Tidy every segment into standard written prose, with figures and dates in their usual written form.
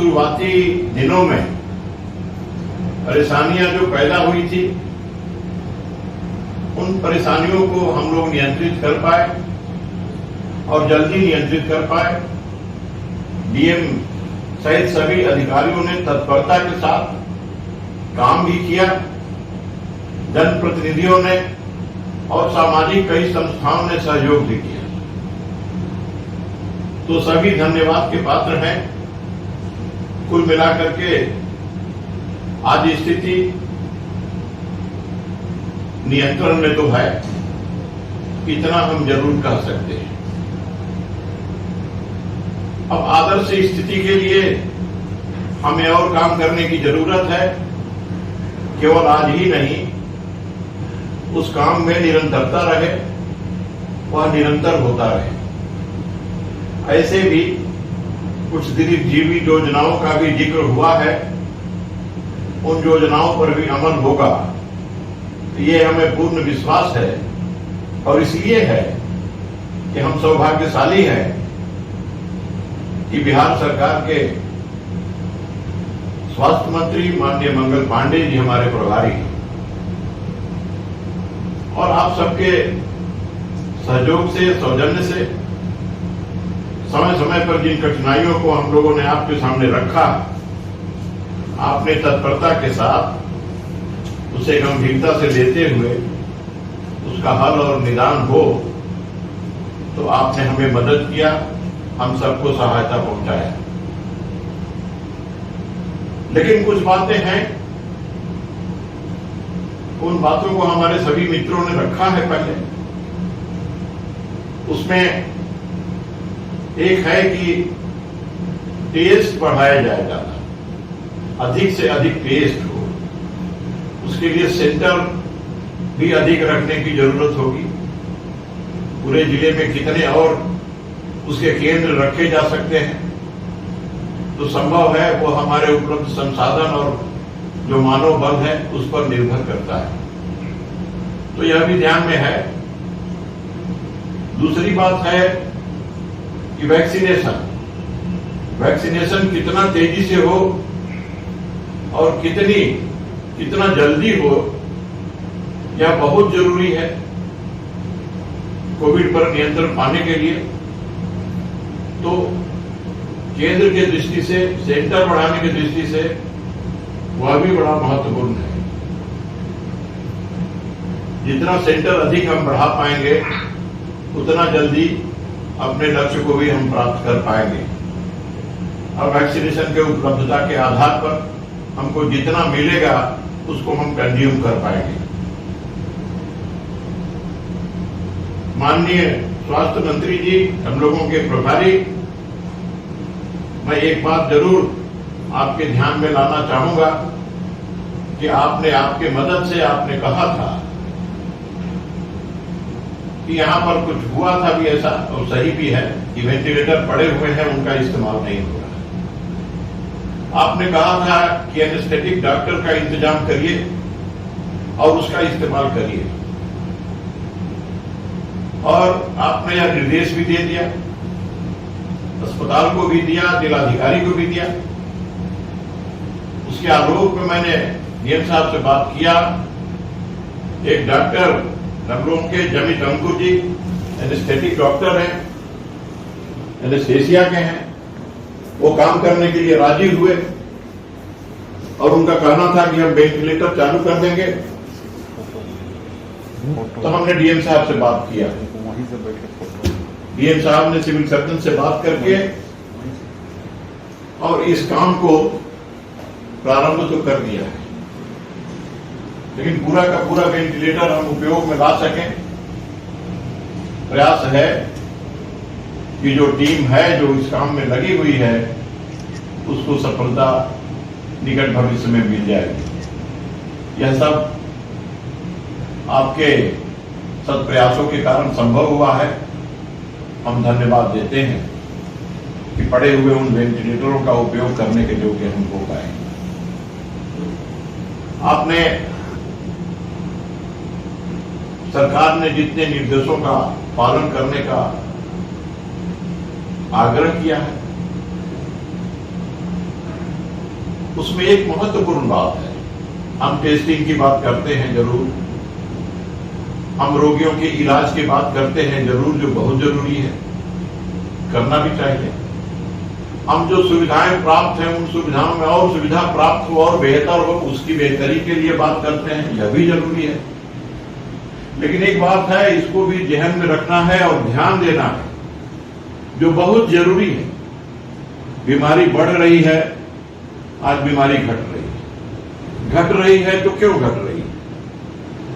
शुरुआती दिनों में परेशानियां जो पैदा हुई थी, उन परेशानियों को हम लोग नियंत्रित कर पाए और जल्दी नियंत्रित कर पाए। डीएम सहित सभी अधिकारियों ने तत्परता के साथ काम भी किया। जनप्रतिनिधियों ने और सामाजिक कई संस्थाओं ने सहयोग भी किया, तो सभी धन्यवाद के पात्र हैं। कुल मिलाकर के आज स्थिति नियंत्रण में तो है, इतना हम जरूर कह सकते हैं। अब आदर्श स्थिति के लिए हमें और काम करने की जरूरत है। केवल आज ही नहीं, उस काम में निरंतरता रहे, वह निरंतर होता रहे। ऐसे भी कुछ दीर्घजीवी योजनाओं का भी जिक्र हुआ है, उन योजनाओं पर भी अमल होगा, ये हमें पूर्ण विश्वास है। और इसलिए है कि हम सौभाग्यशाली हैं कि बिहार सरकार के स्वास्थ्य मंत्री माननीय मंगल पांडे जी हमारे प्रभारी हैं, और आप सबके सहयोग से, सौजन्य से समय समय पर जिन कठिनाइयों को हम लोगों ने आपके सामने रखा, आपने तत्परता के साथ उसे गंभीरता से लेते हुए उसका हल और निदान हो, तो आपने हमें मदद किया, हम सबको सहायता पहुंचाया। लेकिन कुछ बातें हैं, उन बातों को हमारे सभी मित्रों ने रखा है पहले। उसमें एक है कि टेस्ट बढ़ाया जाएगा, अधिक से अधिक टेस्ट हो, उसके लिए सेंटर भी अधिक रखने की जरूरत होगी। पूरे जिले में कितने और उसके केंद्र रखे जा सकते हैं, तो संभव है वो हमारे उपलब्ध संसाधन और जो मानव बल है उस पर निर्भर करता है, तो यह भी ध्यान में है। दूसरी बात है कि वैक्सीनेशन कितना तेजी से हो और कितना जल्दी हो, यह बहुत जरूरी है कोविड पर नियंत्रण पाने के लिए। तो केंद्र की दृष्टि से, सेंटर बढ़ाने की दृष्टि से वह भी बड़ा महत्वपूर्ण है। जितना सेंटर अधिक हम बढ़ा पाएंगे, उतना जल्दी अपने लक्ष्य को भी हम प्राप्त कर पाएंगे। और वैक्सीनेशन के उपलब्धता के आधार पर हमको जितना मिलेगा उसको हम कंज्यूम कर पाएंगे। माननीय स्वास्थ्य मंत्री जी, हम लोगों के प्रभारी, मैं एक बात जरूर आपके ध्यान में लाना चाहूंगा कि आपके मदद से आपने कहा था कि यहां पर कुछ हुआ था भी ऐसा, और सही भी है कि वेंटिलेटर पड़े हुए हैं, उनका इस्तेमाल नहीं हो रहा। आपने कहा था कि एनेस्थेटिक डॉक्टर का इंतजाम करिए और उसका इस्तेमाल करिए, और आपने यह निर्देश भी दे दिया, अस्पताल को भी दिया, जिलाधिकारी को भी दिया। उसके आलोक में मैंने डीएम साहब से बात किया। एक डॉक्टर हम लोगों के जमित अंकुर जी एनेस्थेटिक डॉक्टर हैं, एनेस्थेसिया के हैं, वो काम करने के लिए राजी हुए और उनका कहना था कि हम वेंटिलेटर चालू कर देंगे। तो हमने डीएम साहब से बात किया, डीएम साहब ने सिविल सर्जन से बात करके और इस काम को प्रारंभ तो कर दिया है, लेकिन पूरा का पूरा वेंटिलेटर हम उपयोग में ला सकें। प्रयास है कि जो टीम है जो इस काम में लगी हुई है उसको सफलता निकट भविष्य में मिल जाएगी। यह सब आपके सत प्रयासों के कारण संभव हुआ है। हम धन्यवाद देते हैं कि पड़े हुए उन वेंटिलेटरों का उपयोग करने के योग्य हम हो पाए। आपने, सरकार ने जितने निर्देशों का पालन करने का आग्रह किया है, उसमें एक महत्वपूर्ण बात है, हम टेस्टिंग की बात करते हैं जरूर, हम रोगियों के इलाज की बात करते हैं जरूर, जो बहुत जरूरी है, करना भी चाहिए। हम जो सुविधाएं प्राप्त हैं उन सुविधाओं में और सुविधा प्राप्त हो और बेहतर हो, उसकी बेहतरी के लिए बात करते हैं, यह भी जरूरी है। लेकिन एक बात है, इसको भी ध्यान में रखना है और ध्यान देना है, जो बहुत जरूरी है। बीमारी बढ़ रही है, आज बीमारी घट रही है। घट रही है तो क्यों घट रही है?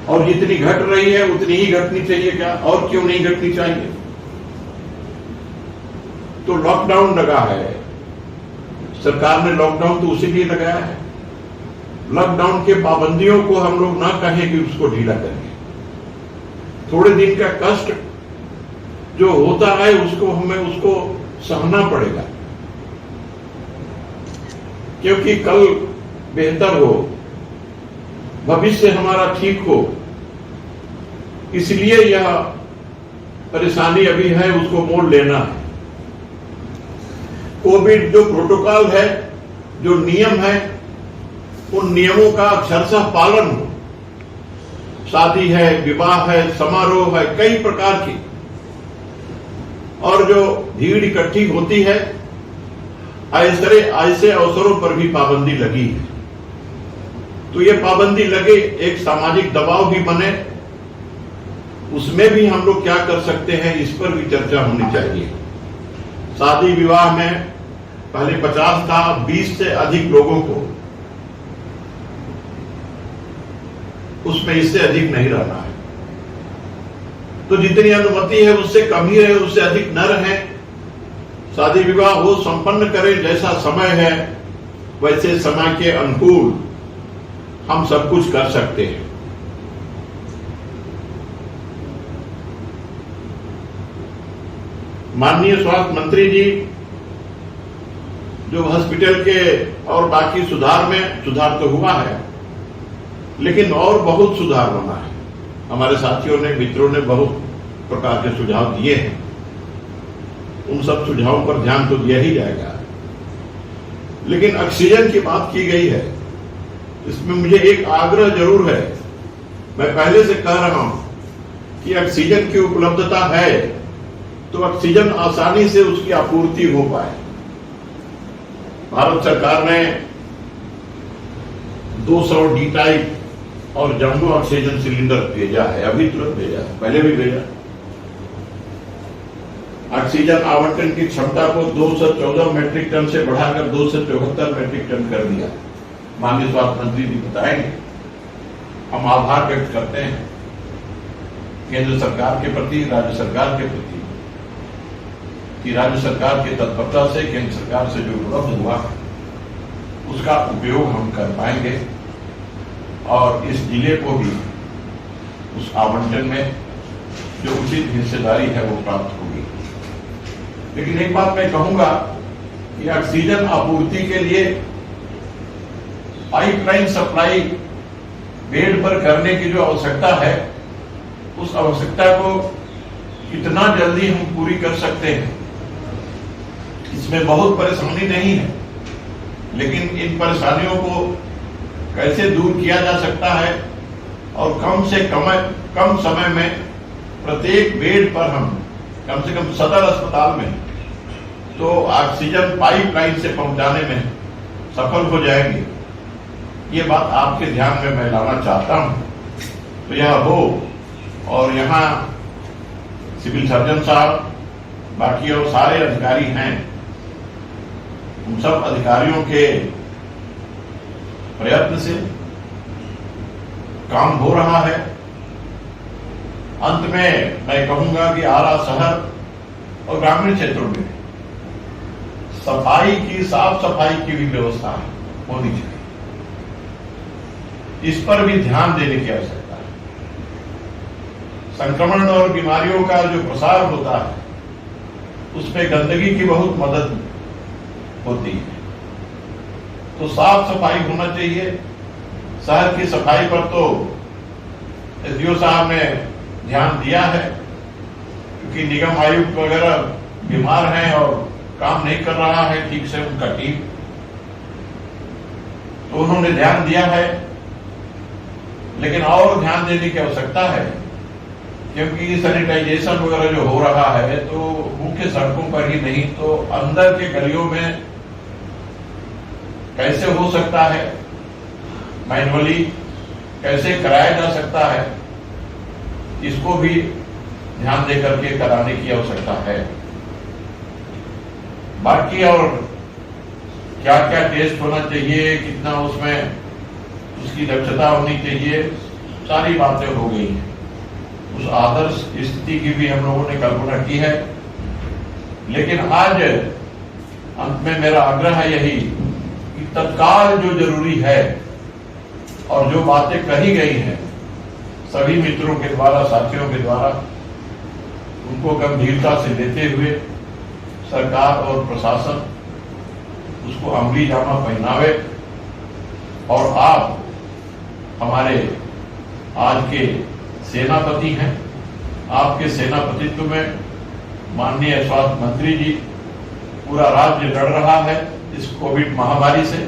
और जितनी घट रही है उतनी ही घटनी चाहिए क्या? और क्यों नहीं घटनी चाहिए? तो लॉकडाउन लगा है, सरकार ने लॉकडाउन तो उसी लिए लगाया है। लॉकडाउन के पाबंदियों को हम लोग ना कहें कि उसको ढीला करेंगे। थोड़े दिन का कष्ट जो होता है उसको हमें उसको सहना पड़ेगा, क्योंकि कल बेहतर हो, भविष्य हमारा ठीक हो, इसलिए यह परेशानी अभी है, उसको मोड़ लेना है। कोविड जो प्रोटोकॉल है, जो नियम है, उन नियमों का अक्षरशः पालन हो। शादी है, विवाह है, समारोह है, कई प्रकार की, और जो भीड़ इकट्ठी होती है, ऐसे अवसरों पर भी पाबंदी लगी है। तो ये पाबंदी लगे, एक सामाजिक दबाव भी बने, उसमें भी हम लोग क्या कर सकते हैं, इस पर भी चर्चा होनी चाहिए। शादी विवाह में पहले 50 था, 20 से अधिक लोगों को, उसमें इससे अधिक नहीं रहना है। तो जितनी अनुमति है उससे कम ही रहे, उससे अधिक न रहे। शादी विवाह हो संपन्न करें, जैसा समय है वैसे समय के अनुकूल हम सब कुछ कर सकते हैं। माननीय स्वास्थ्य मंत्री जी जो हॉस्पिटल के और बाकी सुधार तो हुआ है, लेकिन और बहुत सुधार होना है। हमारे साथियों ने, मित्रों ने बहुत प्रकार के सुझाव दिए हैं, उन सब सुझावों पर ध्यान तो दिया ही जाएगा। लेकिन ऑक्सीजन की बात की गई है, इसमें मुझे एक आग्रह जरूर है। मैं पहले से कह रहा हूं कि ऑक्सीजन की उपलब्धता है तो ऑक्सीजन आसानी से उसकी आपूर्ति हो पाए। भारत सरकार ने 200 डी टाइप और जंबो ऑक्सीजन सिलेंडर भेजा है, अभी तुरंत भेजा है, पहले भी भेजा। ऑक्सीजन आवंटन की क्षमता को 214 मेट्रिक टन से बढ़ाकर 274 मेट्रिक टन कर दिया। माननीय स्वास्थ्य मंत्री जी बताएंगे। हम आभार व्यक्त करते हैं केंद्र सरकार के प्रति, राज्य सरकार के प्रति, कि राज्य सरकार की तत्परता से केंद्र सरकार से जो उपलब्ध हुआ उसका उपयोग हम कर पाएंगे और इस जिले को भी उस आवंटन में जो उचित हिस्सेदारी है वो प्राप्त होगी। लेकिन एक बात मैं कहूंगा कि ऑक्सीजन आपूर्ति के लिए पाइपलाइन सप्लाई बेड पर करने की जो आवश्यकता है, उस आवश्यकता को कितना जल्दी हम पूरी कर सकते हैं, इसमें बहुत परेशानी नहीं है। लेकिन इन परेशानियों को कैसे दूर किया जा सकता है और कम से कम समय में प्रत्येक बेड पर हम कम से कम सदर अस्पताल में तो ऑक्सीजन पाइपलाइन से पहुंचाने में सफल हो जाएंगे, ये बात आपके ध्यान में मैं लाना चाहता हूं। तो यह हो, और यहाँ सिविल सर्जन साहब, बाकी और सारे अधिकारी हैं, उन सब अधिकारियों के प्रयत्न से काम हो रहा है। अंत में मैं कहूंगा कि आरा शहर और ग्रामीण क्षेत्रों में साफ सफाई की भी व्यवस्था होनी चाहिए। इस पर भी ध्यान देने की आवश्यकता है। संक्रमण और बीमारियों का जो प्रसार होता है उसमें गंदगी की बहुत मदद होती है। तो साफ सफाई होना चाहिए। शहर की सफाई पर तो एसडीओ साहब ने ध्यान दिया है, क्योंकि निगम आयुक्त वगैरह बीमार हैं और काम नहीं कर रहा है ठीक से उनका टीम। तो उन्होंने ध्यान दिया है, लेकिन और ध्यान देने की आवश्यकता है, क्योंकि सैनिटाइजेशन वगैरह जो हो रहा है तो मुख्य सड़कों पर ही नहीं तो अंदर के गलियों में कैसे हो सकता है, मैनुअली कैसे कराया जा सकता है, इसको भी ध्यान देकर के कराने की आवश्यकता है। बाकी और क्या क्या टेस्ट होना चाहिए, कितना उसमें उसकी दक्षता होनी चाहिए, सारी बातें हो गई हैं। उस आदर्श स्थिति की भी हम लोगों ने कल्पना की है, लेकिन आज अंत में मेरा आग्रह है यही कि तत्काल जो जरूरी है और जो बातें कही गई हैं सभी मित्रों के द्वारा, साथियों के द्वारा, उनको गंभीरता से लेते हुए सरकार और प्रशासन उसको अमली जामा पहनावे और आप हमारे आज के सेनापति हैं। आपके सेनापतित्व में माननीय स्वास्थ्य मंत्री जी, पूरा राज्य लड़ रहा है इस कोविड महामारी से।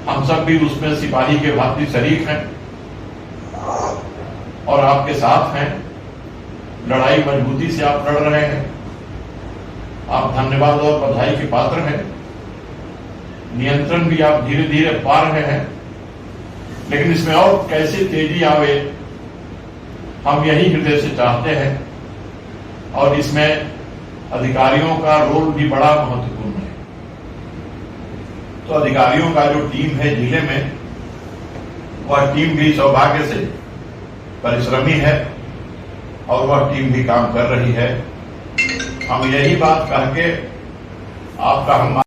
हम सब भी उसमें सिपाही के भांति शरीक हैं और आपके साथ हैं। लड़ाई मजबूती से आप लड़ रहे हैं। आप धन्यवाद और बधाई के पात्र हैं। नियंत्रण भी आप धीरे धीरे पा रहे हैं, लेकिन इसमें और कैसे तेजी आवे, हम यही हृदय से चाहते हैं। और इसमें अधिकारियों का रोल भी बड़ा महत्वपूर्ण है। तो अधिकारियों का जो टीम है जिले में, वह टीम भी सौभाग्य से परिश्रमी है और वह टीम भी काम कर रही है। हम यही बात कह के आपका हम